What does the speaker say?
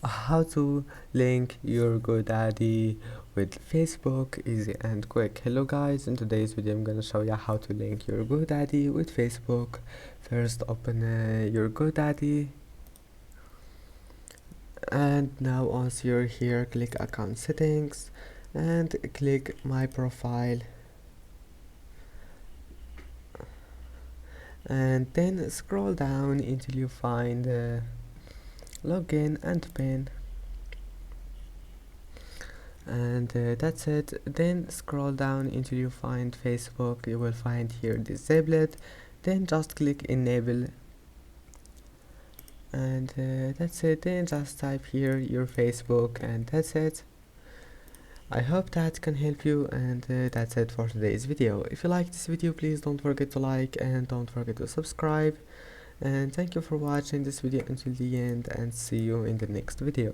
How to link your Godaddy with Facebook, easy and quick. Hello guys, in today's video I'm gonna show you how to link your Godaddy with Facebook. First open your Godaddy, and now once you're here, click account settings and click my profile, and then scroll down until you find login and pin, and that's it. Then scroll down until you find Facebook. You will find here disable it, then just click enable, and that's it. Then just type here your Facebook, and that's it. I hope that can help you, and that's it for today's video. If you like this video, please don't forget to like and don't forget to subscribe, and thank you for watching this video until the end, and see you in the next video.